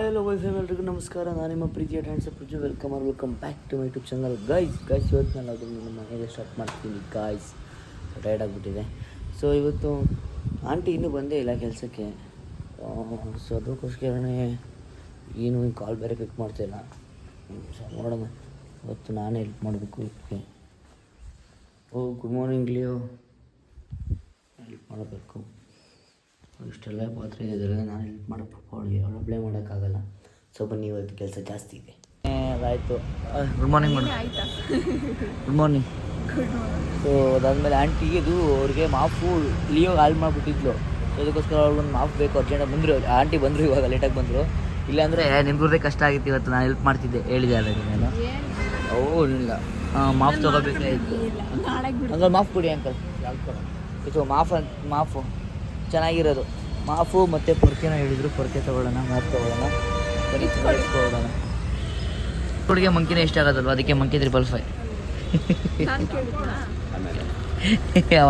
Hi hello Y ಎಲ್ರಿಗೂ ನಮಸ್ಕಾರ. ನಾನು ನಿಮ್ಮ ಪ್ರೀತಿಯ dancer Prithvi. Welcome back to my YouTube channel. Guys ಇವತ್ತು ನಾನು ಅದನ್ನು ನಮ್ಮ ಮನೆಯಲ್ಲೇ ಸ್ಟಾರ್ಟ್ ಮಾಡ್ತೀನಿ. ಗಾಯ್ಸ್ ಟೈರ್ಡ್ ಆಗಿಬಿಟ್ಟಿದೆ. ಸೊ ಇವತ್ತು ಆಂಟಿ ಇನ್ನೂ ಬಂದೇ ಇಲ್ಲ ಕೆಲಸಕ್ಕೆ. ಸೊ ಅದಕ್ಕೋಸ್ಕರನೇ ಏನು ಕಾಲ್ ಬೇರೆ ಪಿಕ್ ಮಾಡ್ತಾಯಿಲ್ಲ. ಸೊ ನೋಡೋಣ, ಇವತ್ತು ನಾನೇ ಹೆಲ್ಪ್ ಮಾಡಬೇಕು ಇದಕ್ಕೆ. ಗುಡ್ ಮಾರ್ನಿಂಗ್ ಲಿಯೋ, ಹೆಲ್ಪ್ ಮಾಡಬೇಕು. ಇಷ್ಟೆಲ್ಲ ಪಾತ್ರೆ ಇದ್ದರೆ ನಾನು ಹೆಲ್ಪ್ ಮಾಡಬೇಕು ಅವಳಿಗೆ. ಅವಳು ಒಬ್ಬಳೇ ಮಾಡೋಕ್ಕಾಗಲ್ಲ. ಸೊ ಬನ್ನಿ, ಇವತ್ತು ಕೆಲಸ ಜಾಸ್ತಿ ಇದೆ. ಅದಾಯಿತು. Good morning madam. Good morning. So ಅದಾದಮೇಲೆ ಆಂಟಿಗೆ ಇದು ಅವ್ರಿಗೆ ಮಾಫು ಲಿಯೋ ಹಾಲು ಮಾಡಿಬಿಟ್ಟಿದ್ಲು. ಸೊ ಅದಕ್ಕೋಸ್ಕರ ಅವ್ರಿಗೊಂದು ಮಾಫ್ ಬೇಕು. ಅರ್ಜೆಂಟಾಗಿ ಬಂದರು. ಆಂಟಿ ಬಂದರು, ಇವಾಗ ಲೇಟಾಗಿ ಬಂದರು. ಇಲ್ಲಾಂದರೆ ನಿಮ್ಗೆ ಕಷ್ಟ ಆಗಿತ್ತು. ಇವತ್ತು ನಾನು ಹೆಲ್ಪ್ ಮಾಡ್ತಿದ್ದೆ, ಹೇಳಿದೆ ಆಲ್ರೆಡಿ ನಾನು. ಇಲ್ಲ ಮಾಫ್ ತೊಗೋಬೇಕಾಗಿತ್ತು. ಅಂಕಲ್ ಮಾಫ್ ಕೊಡಿ ಅಂಕಲ್. ಇದು ಮಾಫು ಚೆನ್ನಾಗಿರೋದು ಮಾಫು ಮತ್ತು ಪೊರ್ಕೆನ ಹೇಳಿದರು. ಪೊರ್ಕೆ ತೊಗೊಳ್ಳೋಣ, ಮಾಫ್ ತೊಗೊಳ್ಳೋಣ, ಬರೀ ತೊಗೊಳ್ಳೋಣ. ಹುಡುಗಿಗೆ ಮಂಕಿನೇ ಇಷ್ಟ ಆಗೋದಲ್ವ, ಅದಕ್ಕೆ ಮಂಕಿ 555.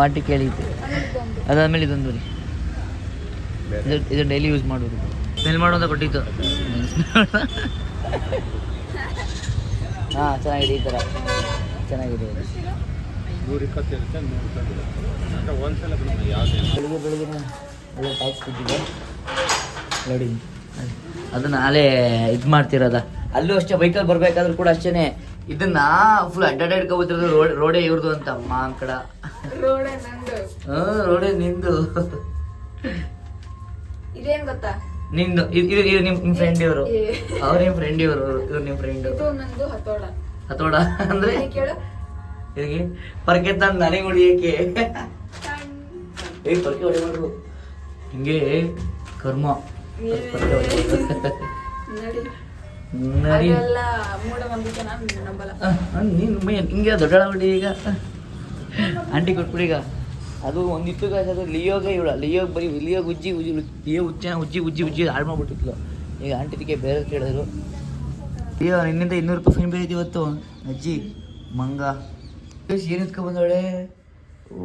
ಆಂಟಿ ಕೇಳಿದ್ದೆ. ಅದಾದಮೇಲೆ ಇದೊಂದು ರೀ, ಇದು ಡೈಲಿ ಯೂಸ್ ಮಾಡೋದು. ಸ್ಮೆಲ್ ಮಾಡು ಅಂತ ಕೊಟ್ಟಿತ್ತು. ಹಾಂ ಚೆನ್ನಾಗಿದೆ, ಈ ಥರ ಚೆನ್ನಾಗಿದೆ. ಬೆಳಿಗ್ಗೆ ಒಳ್ಳೆ ಟ್ಯಾಕ್ಸ್ ಬಿದ್ದಿದೆ ನೋಡಿ. ಅದನ್ನು ನಾಳೆ ಇದು ಮಾಡ್ತಿರೋದ. ಅಲ್ಲೂ ಅಷ್ಟೇ, ಬೈಕಲ್ಲಿ ಬರಬೇಕಾದ್ರೂ ಕೂಡ ಅಷ್ಟೇ. ಇದನ್ನ ಫುಲ್ ಅಡ್ಡಾಡ್ಕೊಬೋತಿರೋದು. ರೋಡೇ ಇವ್ರದು ಅಂತ ಮಾಂಕಡ. ರೋಡೇ ನಿಂದು. ಇದೇನ್ ಗೊತ್ತಾ, ನಿಂದು. ಇದು ನಿಮ್ಮ ಫ್ರೆಂಡ್ ಇವರು, ಅವ್ರ ನಿಮ್ಮ ಫ್ರೆಂಡ್ ಇವರು, ಇವ್ರು ನಿಮ್ಮ ಫ್ರೆಂಡ್. ಹತೋಡ ಅಂದ್ರೆ ಹೇಗೆ ಪರ್ಕೆ ತಂದು ನನಗೆ ಹೊಡಿಯಕ್ಕೆ. ಪರ್ಕೆ ಹೊಡಿಬಾರ್ದು, ಹಿಂಗೆ ಕರ್ಮ. ನೀನು ಹಿಂಗೆ ದೊಡ್ಡ ಹೊಡಿ. ಈಗ ಆಂಟಿ ಕೊಟ್ಬಿಡಿ. ಈಗ ಅದು ಒಂದಿತ್ತು ಗಾಯ್ಸ್, ಅದು ಲಿಯೋಗೆ ಇವಳ ಲಿಯೋಗೆ ಬರೀ ಲಿಯೋಗೆ ಉಜ್ಜಿ ಹಾಳು ಮಾಡ್ಬಿಟ್ಟಿದ್ಲು. ಈಗ ಆಂಟಿದಕ್ಕೆ ಬೇರೆ ಕೇಳಿದ್ರು. ಲಿಯೋ ನಿನ್ನಿಂದ 200 ರೂಪಾಯಿ ಫೈನ್ ಬೇರೆ ಇವತ್ತು. ಅಜ್ಜಿ ಮಂಗ ಏನು ಎತ್ಕೊಂಡು ಬಂದವಳೆ. ಓ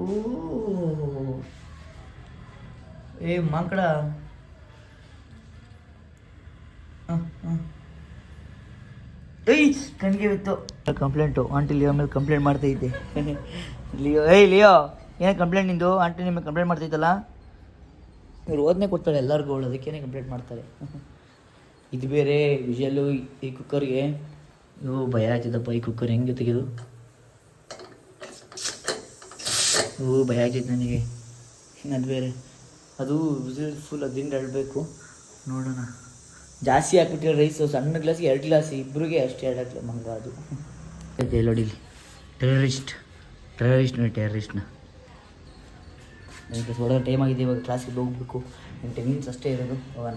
ಮಾಂಕಡ. ಕಣ್ಗೆ ಬಿತ್ತು. ಕಂಪ್ಲೇಂಟು ಆಂಟಿ ಲಿಯೋ ಮೇಲೆ ಕಂಪ್ಲೇಂಟ್ ಮಾಡ್ತಾ ಇದ್ದೆ. ಲಿಯೋ ಲಿಯೋ ಏನು ಕಂಪ್ಲೇಂಟ್ ನಿಂದು? ಆಂಟಿ ನಿಮಗೆ ಕಂಪ್ಲೇಂಟ್ ಮಾಡ್ತೈತಲ್ಲ. ಇವ್ರು ಓದನೆ ಕೊಡ್ತಾಳೆ ಎಲ್ಲರಿಗೂ, ಅವಳು ಅದಕ್ಕೇನೆ ಕಂಪ್ಲೇಂಟ್ ಮಾಡ್ತಾರೆ. ಇದು ಬೇರೆ ವಿಷಯಲ್ಲೂ ಈ ಕುಕ್ಕರ್ಗೆ ಭಯ ಆಯ್ತದಪ್ಪ. ಈ ಕುಕ್ಕರ್ ಹೆಂಗೆ ತೆಗೆದು ಭಯ ಆಗ್ತೈತೆ ನನಗೆ. ಅದು ಬೇರೆ, ಅದು ವಿಸಿಲ್ ಫುಲ್ 10 ಇಡಬೇಕು. ನೋಡೋಣ. ಜಾಸ್ತಿ ಹಾಕ್ಬಿಟ್ಟಿರೋ ರೈಸು. ಸಣ್ಣ ಗ್ಲಾಸಿಗೆ 2 ಗ್ಲಾಸ್, ಇಬ್ಬರಿಗೆ ಅಷ್ಟೇ 2 ಗ್ಲಾಸ್ ಮಂಗ. ಅದು ಎಲ್ಲೋಡಿಲಿ ಟೆರರಿಸ್ಟ್ ನೋಡಿ, ಟೆರರಿಸ್ಟ್ನ. ನನಗೆ ಹೊಡೋ ಟೈಮ್ ಆಗಿದೆ. ಇವಾಗ ಕ್ಲಾಸಿಗೆ ಹೋಗ್ಬೇಕು. 10 ಮಿನಿಟ್ಸ್ ಅಷ್ಟೇ ಇರೋದು. ಹೋಗೋಣ.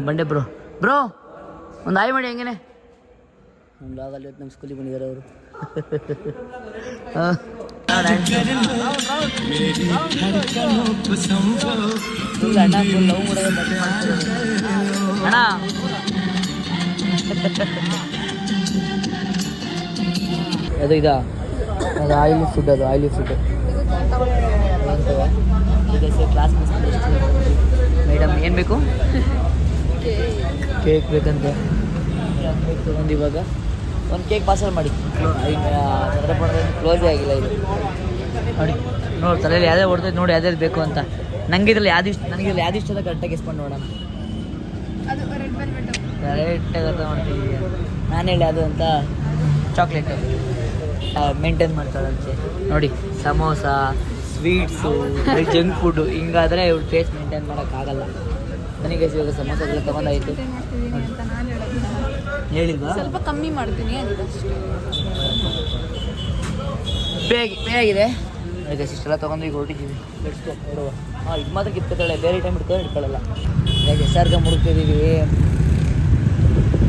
ಬಂಡೆ ಬ್ರೋ ಒಂದು ಆಯ್ ಮಾಡಿ. ಹೆಂಗೇನೆ ಒಂದು ಆಗಲ್ಲ. ಇವತ್ತು ನಮ್ಮ ಸ್ಕೂಲಿಗೆ ಬಂದಿದ್ದಾರೆ ಅವರು. ಅಣ್ಣ ಫುಲ್ ಲವ್ ಮಾಡೋದು ಅಣ್ಣ. ಅದು ಇದಾ, ಅದು ಆಯಿಲಿ ಫುಡ್. ಅದು ಆಯಿಲಿ ಫುಡ್. ಕ್ಲಾಸ್ ಮೇಡಮ್ ಏನು ಬೇಕು? ಕೇಕ್ ಬೇಕಂತೆ. ತೊಗೊಂಡು ಇವಾಗ ಒಂದು ಕೇಕ್ ಪಾರ್ಸಲ್ ಮಾಡಿ. ಚಂದ್ರಪುರದಲ್ಲಿ ಕ್ಲೋಸೇ ಆಗಿಲ್ಲ ಇದು ನೋಡಿ. ತಲೆಯಲ್ಲಿ ಯಾವುದೇ ಹೊಡ್ತೈತೆ ನೋಡಿ, ಯಾವ್ದು ಬೇಕು ಅಂತ. ನನಗಿದ್ರಲ್ಲಿ ಯಾವ್ದು ಇಷ್ಟ ಅದ ಕರೆಕ್ಟಾಗಿ ಎಸ್ಕೊಂಡು ನೋಡೋಣ. ಕರೆಕ್ಟಾಗಿ ಅರ್ಥ ಮಾಡ್ತಿದ್ದೀವಿ. ನಾನು ಹೇಳಿ ಅದು ಅಂತ ಚಾಕ್ಲೇಟು ಮೇಂಟೈನ್ ಮಾಡ್ತಾಳಂತೆ ನೋಡಿ. ಸಮೋಸ, ಸ್ವೀಟ್ಸು, ಜಂಕ್ ಫುಡ್ಡು ಹಿಂಗಾದರೆ ಇವ್ರು ಟೇಸ್ಟ್ ಮೇಂಟೈನ್ ಮಾಡೋಕ್ಕಾಗಲ್ಲ. ನನಗೆ ಇವಾಗ ಸಮೋಸ ಎಲ್ಲ ತೊಗೊಂಡಾಯಿತು. ಹೇಳಿಲ್ವಾ? ಸ್ವಲ್ಪ ಕಮ್ಮಿ ಮಾಡ್ತೀನಿ. ಬೇಗಿದೆ. ಅದಕ್ಕೆ ಇಷ್ಟೆಲ್ಲ ತೊಗೊಂಡು ಈಗ ಹೊರಟಿದ್ದೀವಿ. ನೋಡುವ. ಇದು ಮಾತ್ರ ಕಿತ್ಕೊತಾಳೆ, ಬೇರೆ ಟೈಮ್ ಇಟ್ಕೊಳ್ಳಲ್ಲ. ಯಾಕೆ ಸರ್ಗ ಮುಡುಕ್ತಿದ್ದೀವಿ.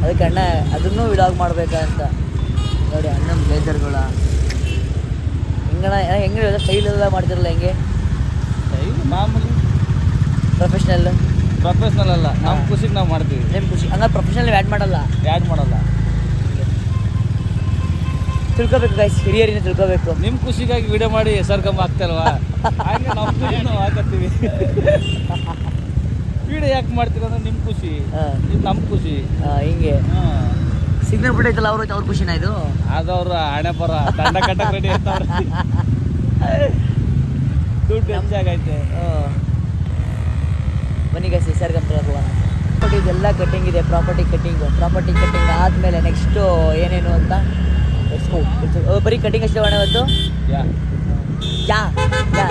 ಅದಕ್ಕೆ ಅಣ್ಣ ಅದನ್ನೂ ವಿಡಾಗ್ ಮಾಡ್ಬೇಕಂತ ನೋಡಿ. ಅಣ್ಣನ ಬ್ಲೇಸರ್ಗಳ ಹೆಂಗೆ ಸ್ಟೈಲೆಲ್ಲ ಮಾಡ್ತಿರಲ್ಲ. ಹೆಂಗೆ ಮಾಮೂಲಿ ಪ್ರೊಫೆಷ್ನಲ್ ಅಲ್ಲ, ನಮ್ಮ ಖುಷಿಗೆ ನಾವು ಮಾಡ್ತೀವಿ. ನಿಮ್ಮ ಖುಷಿ ಹಂಗಾರೆ ಪ್ರೊಫೆಷ್ನಲ್ ಆ್ಯಡ್ ಮಾಡಲ್ಲ. ತಿಳ್ಕೊಬೇಕು ಗೈಸ್, ಹಿರಿಯರಿನ ತಿಳ್ಕೊಬೇಕು. ನಿಮ್ಮ ಖುಷಿಗಾಗಿ ವಿಡಿಯೋ ಮಾಡಿ ಹೆಸರು ಕಮ್ಮಿ ಆಗ್ತಲ್ವಾ, ಹಾಗೆ ನಾವು ಖುಷಿ ನಾವು ಹಾಕತ್ತೀವಿ. ವಿಡಿಯೋ ಯಾಕೆ ಮಾಡ್ತೀರ ಅಂದ್ರೆ ನಿಮ್ಮ ಖುಷಿ, ಹಾ. ಇದು ನಮ್ಮ ಖುಷಿ. ಹಿಂಗೆ ಸಿಗ್ನಲ್ ಬಿಟ್ಟೈತಲ್ಲ ಅವ್ರ ಖುಷಿನ ಇದು. ಅದವ್ರ ಹಣೆ ಬರ ದಂಡ ಕಟ್ಟಕ್ಕೆ ರೆಡಿ ಇರ್ತಾವ್ರೆ. ದುಡ್ಡು ಹೆಚ್ಚಾಗೈತೆ. ಬನ್ನಿ ಗೈಸ್ SR ಕಂಪ್ನಿ ಹೋಗೋಣ. ಇದೆಲ್ಲ ಕಟ್ಟಿಂಗ್ ಇದೆ, ಪ್ರಾಪರ್ಟಿ ಕಟ್ಟಿಂಗ್ ಆದಮೇಲೆ ನೆಕ್ಸ್ಟು ಏನೇನು ಅಂತ ಬರೀ ಕಟ್ಟಿಂಗ್ ಅಷ್ಟೇ ಅಣ್ಣ ಇವತ್ತು. ಯಾ ಯಾ ಯಾ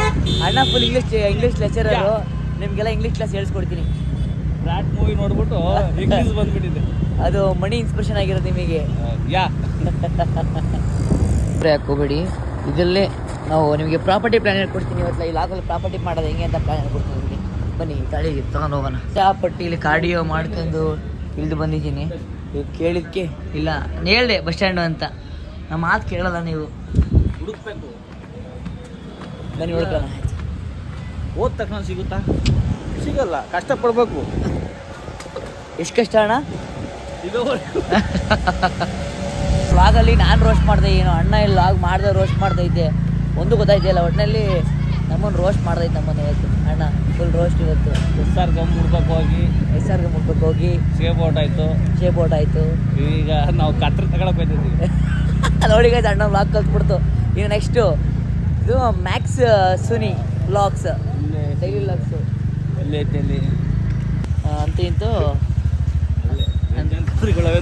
ಅಣ್ಣ ಫುಲ್ ಇಂಗ್ಲೀಷ್ ಲೆಕ್ಚರರು, ನಿಮಗೆಲ್ಲ ಇಂಗ್ಲೀಷ್ ಕ್ಲಾಸ್ ಹೇಳ್ಸ್ಕೊಡ್ತೀನಿ. ಬ್ರಾಟ್ ಮೂವಿ ನೋಡ್ಬಿಟ್ಟು ಇಂಗ್ಲೀಷ್ ಬಂದ್ಬಿಟ್ಟಿದೆ. ಅದು ಮಣಿ ಇನ್ಸ್ಪಿರೇಷನ್ ಆಗಿರೋದು ನಿಮಗೆ. ಯಾ ಹಾಕೋಬೇಡಿ, ಇದರಲ್ಲೇ ನಾವು ನಿಮಗೆ ಪ್ರಾಪರ್ಟಿ ಪ್ಲ್ಯಾನ್ ಹೇಳ್ಕೊಡ್ತೀನಿ. ಇವತ್ತು ಈ ಲಾಗಲ್ಲಿ ಪ್ರಾಪರ್ಟಿ ಮಾಡೋದು ಹೆಂಗೆ ಅಂತ ಪ್ಲ್ಯಾನ್ ಹೇಳ್ಕೊಡ್ತೀನಿ ನಿಮಗೆ. ಬನ್ನಿ ತಳಿಗೆ ತಗೊಂಡು ಹೋಗೋಣ. ಪಟ್ಟಿಲಿ ಕಾರ್ಡಿಯೋ ಮಾಡ್ಕೊಂಡು ಇಳಿದು ಬಂದಿದ್ದೀನಿ. ಇವು ಕೇಳಿದ್ಕೆ ಇಲ್ಲ ನಾನು ಹೇಳ್ದೆ ಬಸ್ ಸ್ಟ್ಯಾಂಡು ಅಂತ, ನಮ್ಮ ಮಾತು ಕೇಳಲ್ಲ ನೀವು. ಹುಡುಕ್ಬೇಕು, ಬನ್ನಿ ಹುಡುಕೋಣ. ಹೋದ ತಕ್ಷಣ ಸಿಗುತ್ತಾ? ಸಿಗಲ್ಲ, ಕಷ್ಟಪಡ್ಬೇಕು. ಎಷ್ಟು ಕಷ್ಟ ಅಣ್ಣ? ಸಿಗೋವರೆಗೂ. ವ್ಲಾಗಲ್ಲಿ ನಾನು ರೋಸ್ಟ್ ಮಾಡಿದೆ, ಏನೋ ಅಣ್ಣ ಇಲ್ಲಿ ಲಾಗ್ ಮಾಡಿದೆ ರೋಸ್ಟ್ ಮಾಡ್ದೈತೆ ಒಂದು ಗೊತ್ತಾಯ್ತಿಲ್ಲ. ಒಟ್ಟಿನಲ್ಲಿ ನಮ್ಮನ್ನು ರೋಸ್ಟ್ ಮಾಡ್ದೈತೆ ನಮ್ಮನ್ನು ಇವತ್ತು ಅಣ್ಣ. ಫುಲ್ ರೋಸ್ಟ್ ಇವತ್ತು. SR ಗಮ್ ಮುಡ್ಬೇಕು ಹೋಗಿ, SR ಮುಟ್ಬೇಕು ಹೋಗಿ ಸೇಬ್ ಔಟ್ ಆಯ್ತು. ಈಗ ನಾವು ಕತ್ರ ತಗೊಳಕ್ ಹೋಗ್ತಿದ್ವಿ. ನೋಡಿ ಗೈಸ್, ಅಣ್ಣ ವ್ಲಾಗ್ ಕಲ್ತ್ಬಿಡ್ತು. ಈಗ ನೆಕ್ಸ್ಟು ಇದು Max Suni vlogs, daily vlogs ಎಲ್ಲಿ ಐತೆ ಅಲ್ಲಿ ಅಂತ ಇಂತೂ.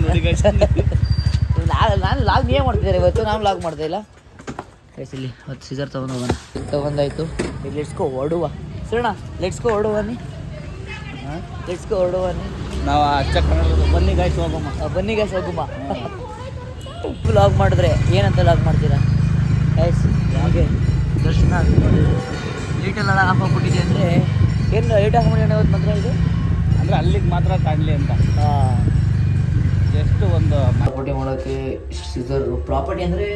ನೋಡಿ guys. ನಾನು ಲಾಗ್ ನೀವೇ ಮಾಡ್ತಿದ್ದಾರೆ ಇವತ್ತು, ನಾನು ಲಾಗ್ ಮಾಡ್ತಾ ಇಲ್ಲ ಗೈಸ್. ಇಲ್ಲಿ ಹೊತ್ತು ಸೀಸರ್ ತೊಗೊಂಡು ಹೋಗೋಣ. ತೊಗೊಂಡಾಯ್ತು. ಈಗ ಲೆಟ್ಸ್ಕೋ ಹೊಡುವ ಸರಣ, ಲೆಟ್ಸ್ಕೋ ಹೊಡುವನಿ, ಲೆಟ್ಸ್ಕೋ ಹೊಡುವನಿ. ನಾವು ಅಚ್ಚ ಕನ್ನಡ ಬನ್ನಿ ಗಾಯ್ಸ್ ಹೋಗಮ್ಮ. ಬನ್ನಿ ಗೈಸ್ ಹೋಗುಮ್ಮ. ಲಾಗ್ ಮಾಡಿದ್ರೆ ಏನಂತ ಲಾಗ್ ಮಾಡ್ತೀರಾ ಗೈಸ್? ಹಾಗೆ ದರ್ಶನ ಲೀಟೆಲ್ಲ ಆಫ್ ಆಗ್ಬಿಟ್ಟಿದೆ ಅಂದರೆ ಏನು ಲೈಟ್ ಆಫ್ ಮಾಡಿ ಇವತ್ತು ಮಾತ್ರ ಇದು ಅಂದರೆ ಅಲ್ಲಿಗೆ ಮಾತ್ರ ಕಾಣಲಿ ಅಂತ. ಎಷ್ಟು ಒಂದು ಪ್ರಾಪರ್ಟಿ ಮಾಡೋಕ್ಕೆ ಸಿಸರ್. ಪ್ರಾಪರ್ಟಿ ಅಂದರೆ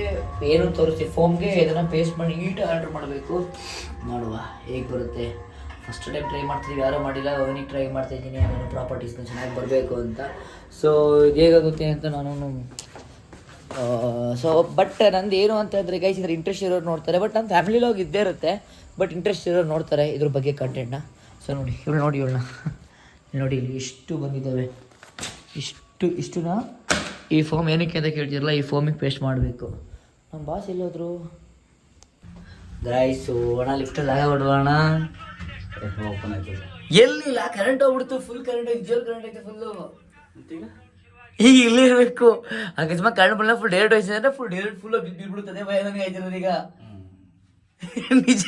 ಏನು ತೋರಿಸಿ ಫೋಮ್ಗೆ ಇದನ್ನು ಪೇಸ್ಟ್ ಮಾಡಿ ನೀಟಾಗಿ ಆರ್ಡ್ರ್ ಮಾಡಬೇಕು. ನೋಡುವ ಹೇಗೆ ಬರುತ್ತೆ. ಫಸ್ಟ್ ಟೈಮ್ ಟ್ರೈ ಮಾಡ್ತೀವಿ, ಯಾರೂ ಮಾಡಿಲ್ಲ, ಅವನಿಗೆ ಟ್ರೈ ಮಾಡ್ತಾಯಿದ್ದೀನಿ. ನಾನು ಪ್ರಾಪರ್ಟೀಸ್ನ ಚೆನ್ನಾಗಿ ಬರಬೇಕು ಅಂತ. ಸೊ ಇದು ಹೇಗಾಗುತ್ತೆ ಅಂತ ನಾನು ಬಟ್ ನಂದು ಏನು ಅಂತ ಅಂದರೆ ಗೈಸ್, ಇದ್ರ ಇಂಟ್ರೆಸ್ಟ್ ಇರೋರು ನೋಡ್ತಾರೆ. ಬಟ್ ನಮ್ಮ ಫ್ಯಾಮಿಲಿ ಲಾಗ್ ಇದ್ದೇ ಇರುತ್ತೆ, ಬಟ್ ಇಂಟ್ರೆಸ್ಟ್ ಇರೋರು ನೋಡ್ತಾರೆ ಇದ್ರ ಬಗ್ಗೆ ಕಂಟೆಂಟ್ನ. ಸೊ ನೋಡಿ ಇವಳನ್ನ ನೋಡಿ ಇಲ್ಲಿ ಇಷ್ಟು ಬಂದಿದ್ದಾವೆ. ಇಷ್ಟನ್ನ ಈ ಫೋಮ್ ಏನಕ್ಕೆ ಅಂತ ಕೇಳ್ತಿರಲ್ಲ, ಈ ಫೋಮಿಗೆ ಪೇಸ್ಟ್ ಮಾಡಬೇಕು. ನಮ್ಮ ಬಾಸ್ ಎಲ್ಲೋದ್ರು ಗಾಯ್ಸು? ಅಣ್ಣ ಲಿಫ್ಟಲ್ಲಿ ಆಗ ಹೊಡುವಣ. ಓಪನ್ ಆಯ್ತು. ಎಲ್ಲಿಲ್ಲ, ಕರೆಂಟ್ ಹೋಗ್ಬಿಡ್ತು. ಫುಲ್ ಕರೆಂಟ್ ಐತೆ, ಜೋರ್ ಕರೆಂಟ್ ಐತೆ ಫುಲ್ಲು. ಈಗ ಇಲ್ಲೇ ಇರಬೇಕು. ಅಕಸ್ಮಾತ್ ಕರೆಂಟ್ ಬರಲ್ಲ, ಫುಲ್ ಡೈರೆಕ್ಟ್ ಹೋಯ್ತು ಅಂದರೆ ಫುಲ್ ಡೈರೆಕ್ಟ್ ಫುಲ್ ಬಿದ್ದುಬಿಡುತ್ತದೆ. ಭಯ ನನಗೆ ಆಯ್ತಿರೋದು ಈಗ. ನಿಜ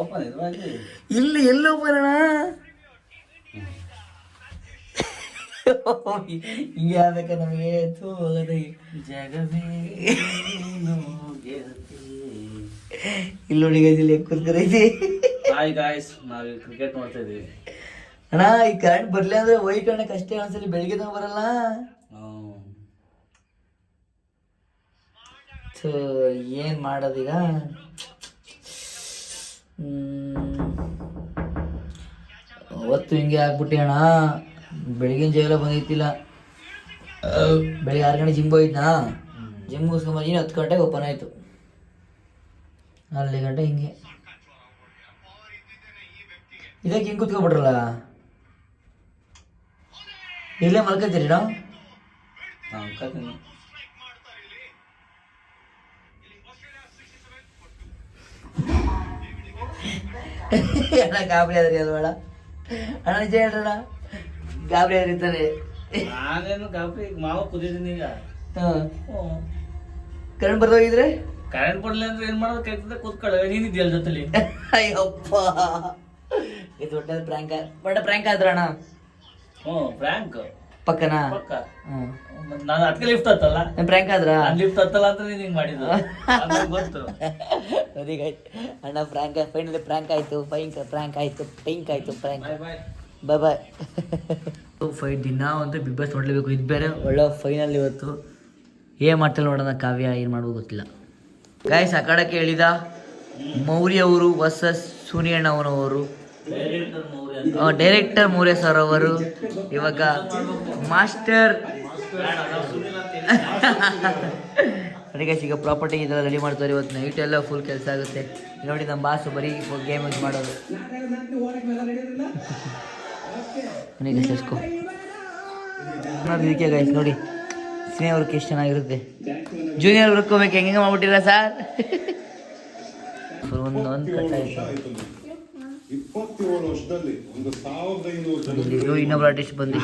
ಓಪನ್ ಆಯ್ತು. ಇಲ್ಲಿ ಎಲ್ಲಿ ಓಪನ್ ಅಣ್ಣ? ಹಿಂಗೆ ಆಗ್ಬೇಕ ನಮಗೆ. ಜಗವೇ ಇಲ್ಲಿ ನೋಡಿ ಗೈಸ್, ಇಲ್ಲಿ ಕೂತ್ಕರೈತಿ. ಹಾಯ್ ಗಾಯ್ಸ್, ನಾವು ಕ್ರಿಕೆಟ್ ನೋಡ್ತಾ ಇದೀವಿ ಅಣ್ಣ. ಈ ಕರೆಂಟ್ ಬರ್ಲಿ ಅಂದ್ರೆ ವೈಟ್ ಅಣ್ಣ ಕಷ್ಟ. ಒಂದ್ಸಲಿ ಬೆಳಿಗ್ಗೆ ತನಕ ಬರಲ್ಲ. ಏನ್ ಮಾಡೋದೀಗ? ಅವತ್ತು ಹಿಂಗೆ ಆಗ್ಬಿಟ್ಟೆ ಅಣ್ಣ. ಬೆಳಗಿನ ಜಾವ ಬಂದೈತಿಲ್ಲ. ಬೆಳಿಗ್ಗೆ 6 ಗಂಟೆ ಜಿಮ್ ಹೋಯ್ತಾ, ಜಿಮ್ ಮುಗಿಸ್ಕೊಂಬಂದಿನಿ. 10 ಗಂಟೆಗೆ ಓಪನ್ ಆಯಿತು. 4 ಗಂಟೆ ಹಿಂಗೆ ಇದಕ್ಕೆ ಹಿಂಗೆ ಕೂತ್ಕೊಬಿಟ್ರಲ್ಲ. ಇಲ್ಲೇ ಮಲ್ಕೊತೀರಿ ನಾವು? ಅಣ್ಣ ಗಾಬರಿ ಆದ್ರಿ ಅಲ್ವಾಡ ಅಣ್ಣ? ನಿಜ ಹೇಳ್ರಣ್ಣ, ಗಾಬರಿ ಆದ್ರಿರ್ತಾರೆ. ನಾನೇನು ಗಾಬರಿ, ಮಾವ ಕುದಿದೀನಿ ಈಗ. ಕರೆಂಟ್ ಬರ್ದೋಗಿದ್ರೆ ಕರೆಂಟ್ ಬರ್ಲಿಲ್ಲ ಅಂದ್ರೆ ಏನ್ ಮಾಡೋದು? ಕೈತದ ಕೂತ್ಕೊಳ್ಳ, ನೀನಿದ್ಯಲ್ಲ ಜೊತೆಲಿ. ಅಯ್ಯಪ್ಪ, ಇದು ದೊಡ್ಡ ಪ್ರ್ಯಾಂಕ್ ಆದ್ರಣ್ಣ. ಫ್ರ್ಯಾಂಕ್ ಪಕ್ಕನಾ? ಪಕ್ಕ. ನಾನು ಅದಕ್ಕೆ ಲಿಫ್ಟ್ ಹತ್ತಲ್ಲ. ಪ್ರ್ಯಾಂಕ್ ಆದ್ರ? ಲಿಫ್ಟ್ ಹತ್ತಲ್ಲ ಅಂತ ನೀನ್ ಹಿಂಗ್ ಮಾಡಿದ್ದು ಗೊತ್ತು. ಅದೀಗ ಅಣ್ಣ ಫ್ರ್ಯಾಂಕ್, ಫೈನಲಿ ಪ್ರ್ಯಾಂಕ್ ಆಯ್ತು. ಪ್ರ್ಯಾಂಕ್ ಆಯ್ತು, ಪ್ರ್ಯಾಂಕ್. ಬಾಯ್ ಬಾಯ್. ಫೈಟ್ ದಿನ ಅಂತೂ ಬಿಗ್ ಬಾಸ್ ನೋಡ್ಲೇಬೇಕು. ಇದು ಬೇರೆ ಒಳ್ಳೆ ಫೈನಲ್ ಇವತ್ತು. ಏನು ಮಾಡ್ತಾರೆ ನೋಡೋಣ. ಕಾವ್ಯ ಏನು ಮಾಡೋದು ಗೊತ್ತಿಲ್ಲ ಗಾಯ್ಸ್. ಆ ಕಡಕ್ಕೆ ಹೇಳಿದ ಮೌರ್ಯ ಅವರು ವರ್ಸಸ್ ಸುನಿಯಣ್ಣ ಅವನವರು. ಡೈರೆಕ್ಟರ್ ಮೌರ್ಯ ಸರ್ ಅವರು ಇವಾಗ ಮಾಸ್ಟರ್ ಅದಕ್ಕೆ ಈಗ ಪ್ರಾಪರ್ಟಿ ಇದೆಲ್ಲ ರೆಡಿ ಮಾಡ್ತಾರೆ. ಇವತ್ತು ನೈಟ್ ಎಲ್ಲ ಫುಲ್ ಕೆಲಸ ಆಗುತ್ತೆ. ನೋಡಿ ನಮ್ಮ ಬಾಸು ಬರೀ ಗೇಮ್ ಯೂಸ್ ಮಾಡೋದು. ಮನೆಗೆ ಸೇರಿಸ್ಕೊ ಇದಕ್ಕೆ ಗೈಸ್ ನೋಡಿ ಸ್ನೇಹ ವರ್ಕ್ ಎಷ್ಟು ಚೆನ್ನಾಗಿರುತ್ತೆ. ಜೂನಿಯರ್ ವರ್ಕ್ ಹೋಗ್ಬೇಕು ಹೆಂಗೆ ಮಾಡ್ಬಿಟ್ಟಿಲ್ಲ ಸರ್. ಒಂದು ಕಟ್ಟ ಆಯ್ತು. 27 ವರ್ಷದಲ್ಲಿ 1500 ಇನ್ನೊಬ್ರು ಆರ್ಟಿಸ್ಟ್ ಬಂದು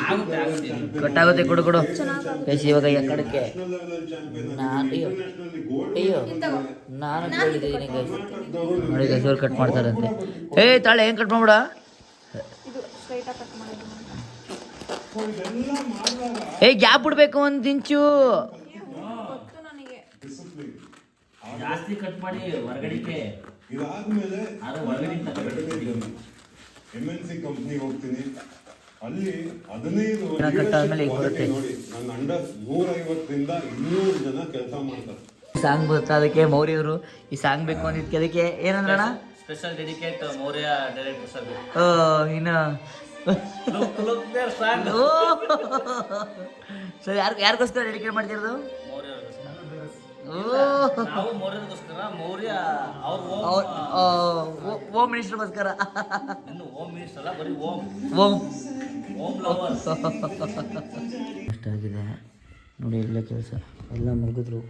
ಕಟ್ಟಾಗುತ್ತೆ. ಕೊಡು ಗೈಸ್ ಇವಾಗ ಈ ಕಡಕ್ಕೆ ನಾನು ಕೇಳಿದ್ದೀನಿ ಗೈಸ್. ನೋಡಿ ಗೈಸ್ ಅವ್ರು ಕಟ್ ಮಾಡ್ತಾರಂತೆ. ತಾಳೆ ಹೆಂಗೆ ಕಟ್ ಮಾಡ್ಬಿಡ. ಗ್ಯಾಪ್ ಬಿಡ್ಬೇಕು ಒಂದು ಇಂಚು. ಜಾಸ್ತಿ ಕಟ್ ಮಾಡಿ ಹೊರಗಡೆಗೆ. ಇದಾದ್ಮೇಲೆ MNC ಕಂಪ್ನಿ ಹೋಗ್ತೀನಿ. ಅಲ್ಲಿ 15 ಕಟ್ಟಾದ್ಮೇಲೆ ಈಗ ಬರುತ್ತೆ. ನೋಡಿ ನನ್ನ ಅಂಡರ್ 150ರಿಂದ 200 ಜನ ಕೆಲಸ ಮಾಡ್ತಾರೆ. ಸಾಂಗ್ ಬರುತ್ತಾ ಅದಕ್ಕೆ ಮೌರ್ಯ ಅವರು ಈ ಸಾಂಗ್ ಬೇಕು ಅಂದಿದ್ದಕ್ಕೆ ಅದಕ್ಕೆ ಏನಂದ್ರಣ special dedicate Maurya director sir. ಇನ್ನು ಸರ್ ಯಾರಿಗೋಸ್ಕರ ಡೆಡಿಕೇಟ್ ಮಾಡ್ತಿರೋದು? ನಾವು ಮೌರ್ಯಗೋಸ್ಕರ. ಮೌರ್ಯ ಹೋಮ್ ಮಿನಿಸ್ಟರ್ಗೋಸ್ಕರ. ಇನ್ನು ಹೋಮ್ ಮಿನಿಸ್ಟರ್ ಅಲ್ಲ, ಬರೀ ಹೋಮ್ ಲವರ್. ಅಷ್ಟಾಗಿದೆ ನೋಡಿ. ಎಲ್ಲ ಕೆಲಸ ಎಲ್ಲ ಮುಗಿದ್ರು.